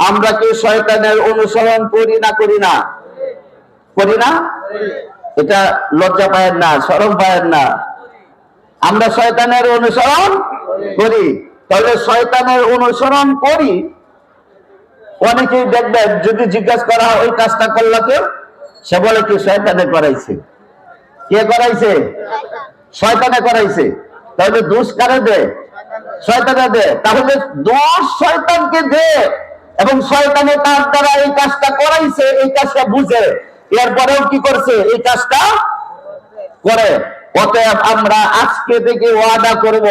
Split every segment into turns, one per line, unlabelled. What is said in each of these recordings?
আমরা কি শয়তানের অনুসরণ করি না করি না? করি না? এটা লজ্জা পায়েন না, শরম পায়েন না। আমরা শয়তানের অনুসরণ করি। তাহলে শয়তানের অনুসরণ করি, অনেকেই দেখবেন যদি জিজ্ঞাসা করা হয় ওই কাজটা করলো কেউ, সে বলে কি শয়তানে করাইছে। কে করাইছে? শয়তানে করাইছে। তাহলে দোষ কারে দে? শয়তানে দে। তাহলে দোষ শয়তানকে দে, এবং শয়তানে তার দ্বারা এই কাজটা করাইছে, এই কাজটা বুঝে এরপরেও কি করছে? এই কাজটা করে। অতএব আমরা আজকে থেকে ওয়াদা করব,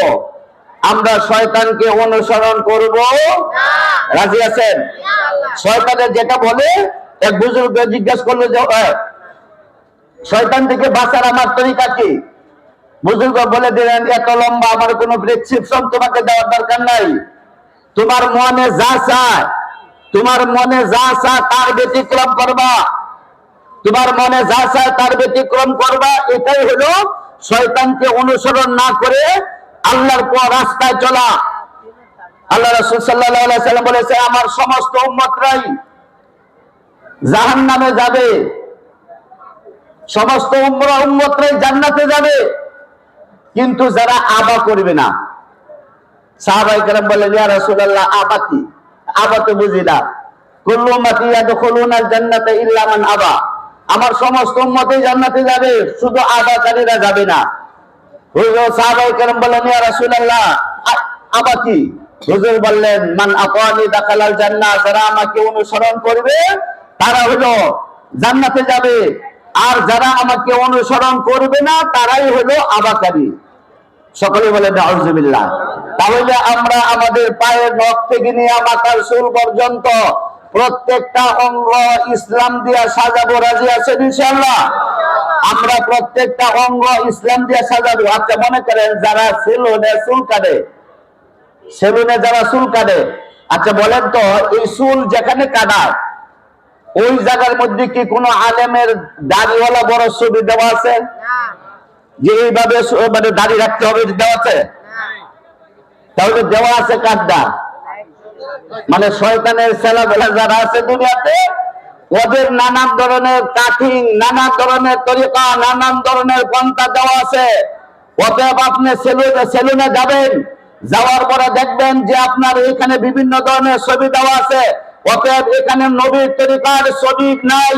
আমরা শয়তানকে অনুসরণ করব না। রাজি আছেন? শয়তানের যেটা বলে, এক বুজুর্গ জিজ্ঞাসা করলো যে শয়তান থেকে বাঁচার আমার তরিকা কি? বুজুর্গ বলে দিলেন, এত লম্বা আমার কোনো প্রেসক্রিপশন তোমাকে দেওয়ার দরকার নাই। তোমার মনে যা চায়, তোমার মনে যা চায় তার ব্যতিক্রম করবা। তোমার মনে যা চায় তার ব্যতিক্রম করবা। এটাই হলো শয়তানকে অনুসরণ না করে আল্লাহর পর রাস্তায় চলা। আল্লাহ রাসূল সাল্লাল্লাহু আলাইহি ওয়াসাল্লাম বলেছে, আমার সমস্ত উম্মতরাই জাহান্নামে যাবে, সমস্ত উম্মতরাই জান্নাতে যাবে, কিন্তু যারা আবা করবে না। সাহাবায়ে কেরাম বললেন, ইয়া রাসূলুল্লাহ, আবা কি? আবা তো বুঝি না। কুল্লু উম্মতি ইয়াদখুলুনাল জান্নাতা ইল্লা মান আবা। আমার সমস্ত উম্মতই জান্নাতে যাবে, শুধু আবাকারীরা যাবে না। হুজুর সাহাবায়ে কেরাম বললেন, ইয়া রাসূলুল্লাহ, আবা কি? হুজুর বললেন, মান আতানি দাখালাল জান্নাহ। যারা আমাকে অনুসরণ করবে তারা হলো জান্নাতে যাবে, আর যারা আমাকে অনুসরণ করবে না তারাই হলো আবাকারী। সকলে বলে নাউযুবিল্লাহ। তাহলে আমরা আমাদের পায়ের নখ থেকে নিয়ে মাথার চুল পর্যন্ত প্রত্যেকটা অঙ্গ ইসলাম দিয়া সাজাবো। রাজি আছেন ইনশাআল্লাহ? আমরা প্রত্যেকটা অঙ্গ ইসলাম দিয়া সাজাবো। আচ্ছা, মনে করেন যারা সেলুনে চুল কাটে, সেলুনে যারা চুল কাটে, আচ্ছা বলেন তো, এই চুল যেখানে কাটায় ওই জায়গার মধ্যে কি কোনো আলেমের দাড়িওয়ালা বড় ছবি দেওয়া আছে? যে এইভাবে মানে দাড়ি রাখতে হবে, দেওয়া আছে? তাহলে দেওয়া আছে কাটটা, মানে শয়তানের ছেলেবেলা যারা আছে দুনিয়াতে, ওদের নানান ধরনের কাটিং, নানান ধরনের তরিকা, নানান ধরনের পন্থা দেওয়া আছে। অতএব আপনি সেলুনে যাবেন, যাওয়ার পরে দেখবেন যে আপনার এখানে বিভিন্ন ধরনের ছবি দেওয়া আছে। অতএব এখানে নবীর তরিকার ছবি নাই।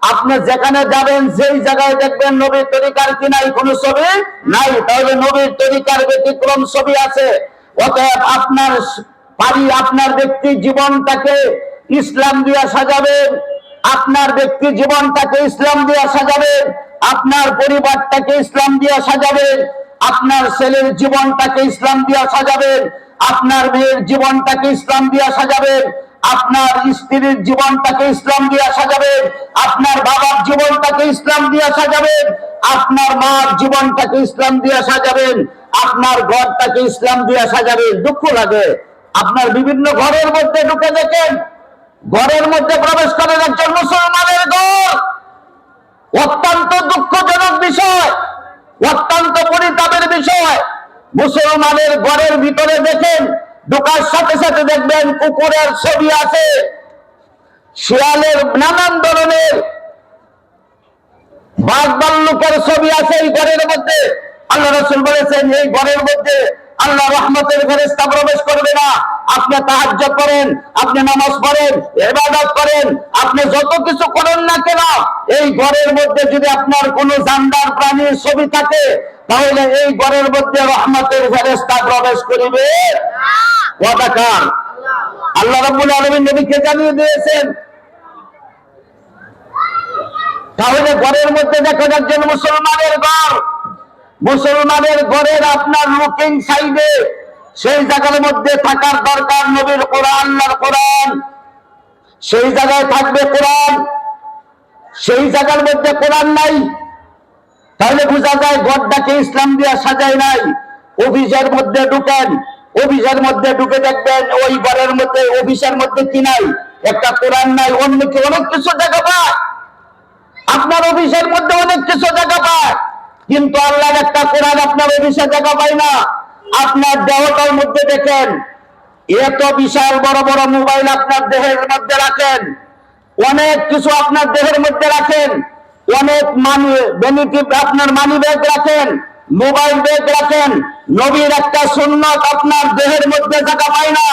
আপনি যেখানে যাবেন, যেই জায়গায় দেখবেন নবীর তরিকার কি নাই, কোন ছবি নাই, তাহলে নবীর তরিকার ব্যতিক্রম ছবি আছে। অতএব আপনার আপনার ব্যক্তি জীবনটাকে ইসলাম দিয়া সাজাবেন, আপনার ব্যক্তি জীবনটাকে ইসলাম দিয়া সাজাবেন, আপনার পরিবারটাকে ইসলাম দিয়া সাজাবেন, আপনার ছেলের জীবনটাকে ইসলাম দিয়া সাজাবেন, আপনার মেয়ের জীবনটাকে ইসলাম দিয়া সাজাবেন, আপনার স্ত্রীর জীবনটাকে ইসলাম দিয়া সাজাবেন, আপনার বাবার জীবনটাকে ইসলাম দিয়া সাজাবেন, আপনার মার জীবনটাকে ইসলাম দিয়া সাজাবেন, আপনার ঘরটাকে ইসলাম দিয়া সাজাবেন। দুঃখ লাগে, আপনার বিভিন্ন ঘরের মধ্যে ঢুকে দেখেন, ঘরের মধ্যে প্রবেশ করেন একজন মুসলমানের ঘর, অত্যন্ত দুঃখজনক বিষয়, অত্যন্ত পরিতাপের বিষয়। মুসলমানের ঘরের ভিতরে দেখেন, ঢোকার সাথে সাথে দেখবেন কুকুরের ছবি আছে, শিয়ালের, নানান ধরনের বাঘ ভাল্লুকের ছবি আছে এই ঘরের মধ্যে। আল্লাহ রাসূল বলেছেন, এই ঘরের মধ্যে আল্লাহ রহমতের ফেরেশতা প্রবেশ করবে না। আপনি তাহাজ্জুদ করেন, আপনি নামাজ পড়েন, ইবাদত করেন, আপনি যত কিছু করেন না কেন, এই ঘরের মধ্যে যদি আপনার কোনো জানদার প্রাণীর ছবি থাকে, তাহলে এই ঘরের মধ্যে রহমতের ফেরেশতা প্রবেশ করিবে না। ওয়াদা কার? আল্লাহ রাব্বুল আলামিন নবীকে জানিয়ে দিয়েছেন। তাহলে ঘরের মধ্যে দেখেন একজন মুসলমানের ঘর, মুসলমানের ঘরের আপনার লুকিং সাইডে সেই জায়গার মধ্যে থাকার দরকার নবীর কোরআন, আল্লাহর কোরআন। সেই জায়গায় থাকবে কোরআন, সেই জায়গার মধ্যে কোরআন নাই, তাহলে বোঝা যায় ঘরটাকে ইসলাম দিয়ে সাজায় নাই। অফিসের মধ্যে ঢুকেন, অফিসের মধ্যে ঢুকে দেখবেন ওই ঘরের মধ্যে, অফিসের মধ্যে কি নাই? একটা কোরআন নাই। অন্য অনেক কিছু জায়গা পায়, আপনার অফিসের মধ্যে অনেক কিছু জায়গা পায়, কিন্তু আল্লাহর একটা কোরআন আপনার অফিসে জায়গা পায় না। আপনার দেহটার মধ্যে দেখেন, এত বিশাল বড় বড় মোবাইল আপনার দেহের মধ্যে রাখেন, অনেক কিছু আপনার দেহের মধ্যে রাখেন, অনেক আপনার মানি ব্যাগ রাখেন, মোবাইল ব্যাগ রাখেন, নবীর একটা সুন্নাত আপনার দেহের মধ্যে জায়গা পায় না,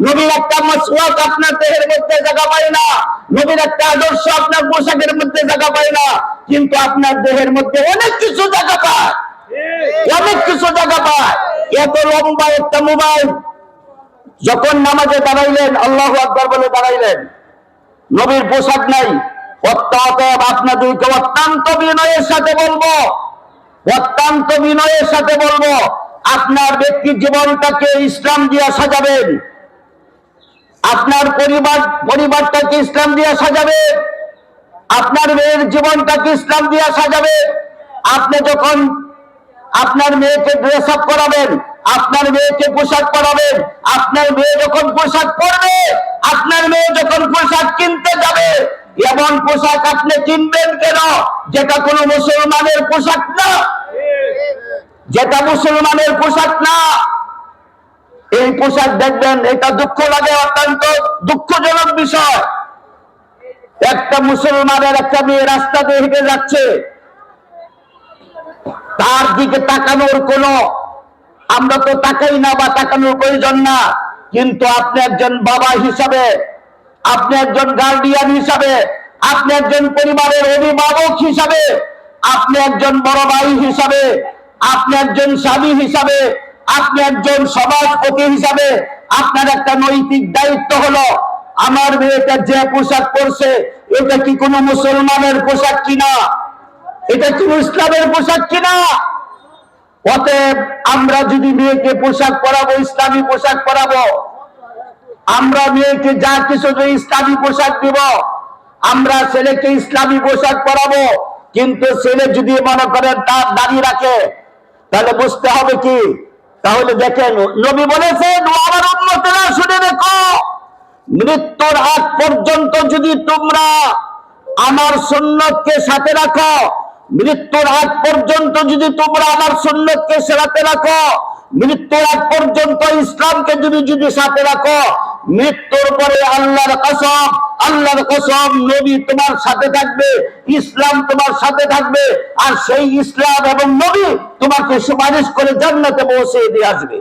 নবীর একটা মাসওয়াক আপনার দেহের মধ্যে জায়গা পায় না, নবীর একটা আদর্শ আপনার পোশাকের মধ্যে জায়গা পায় না, কিন্তু আপনার দেহের মধ্যে অনেক কিছু জায়গা পায়, অনেক কিছু জায়গা পায়। এত লম্বা একটা মোবাইল, যখন নামাজে দাঁড়াইলেন আল্লাহু আকবার বলে দাঁড়াইলেন, নবীর পোশাক নাই। অতএব আপনাদেরকে অত্যন্ত বিনয়ের সাথে বলবো, অত্যন্ত বিনয়ের সাথে বলবো, আপনার ব্যক্তি জীবনটাকে ইসলাম দিয়ে সাজাবেন, আপনার পরিবারটাকে ইসলাম দিয়ে সাজাবেন, আপনার মেয়ের জীবনটাকে ইসলাম দিয়ে সাজাবেন। আপনি যখন আপনার মেয়েকে ড্রেস আপ করাবেন, আপনার মেয়েকে পোশাক পরাবেন, আপনার মেয়ে যখন পোশাক পরবে, আপনার মেয়ে যখন পোশাক কিনতে যাবে, এমন পোশাক আপনি কিনবেন কেন যেটা কোনো মুসলমানের পোশাক না, যেটা মুসলমানের পোশাক না। এই পোশাক দেখবেন, এটা দুঃখ লাগে, অত্যন্ত দুঃখজনক বিষয়। একটা মুসলমানের একটা মেয়ে রাস্তা দিয়ে হেঁটে যাচ্ছে, তার দিকে তাকানোর কোনো, আমরা তো তাকাই না বা তাকানোর প্রয়োজন না, কিন্তু আপনি একজন বাবা হিসাবে, আপনি একজন গার্ডিয়ান হিসাবে, আপনি একজন পরিবারের অভিভাবক হিসাবে, আপনি একজন বড় ভাই হিসাবে, আপনি একজন স্বামী হিসাবে, আপনি একজন সমাজপতি হিসাবে আপনার একটা নৈতিক দায়িত্ব হলো, আমার মেয়েটা যে পোশাক পরছে এটা কি কোনো মুসলমানের পোশাক কিনা, এটা কি ইসলামের পোশাক কিনা। অতএব আমরা যদি মেয়েকে পোশাক পরাবো, ইসলামী পোশাক পরাবো, আমরা মেয়েকে যা কিছু ইসলামী পোশাক দিব, আমরা ছেলেকে ইসলামী পোশাক পরাবো, কিন্তু ছেলে যদি মনে করেন তার দাড়ি রাখে, তাহলে বুঝতে হবে কি, তাহলে দেখেন নবী বলেছেন, আমার উম্মতেরা শুনে দেখো, মৃত্যুর আগ পর্যন্ত যদি তোমরা আমার সুন্নতকে সাথে রাখো, মৃত্যুর আগ পর্যন্ত যদি তোমরা আমার সুন্নতকে সাথে রাখো, মৃত্যুর আগ পর্যন্ত ইসলামকে যদি সাথে রাখো, মৃত্যুর পরে আল্লাহর কসম, আল্লাহর কসম, নবী তোমার সাথে থাকবে, ইসলাম তোমার সাথে থাকবে, আর সেই ইসলাম এবং নবী তোমাকে সুপারিশ করে জান্নাতে পৌঁছে দিয়ে আসবে।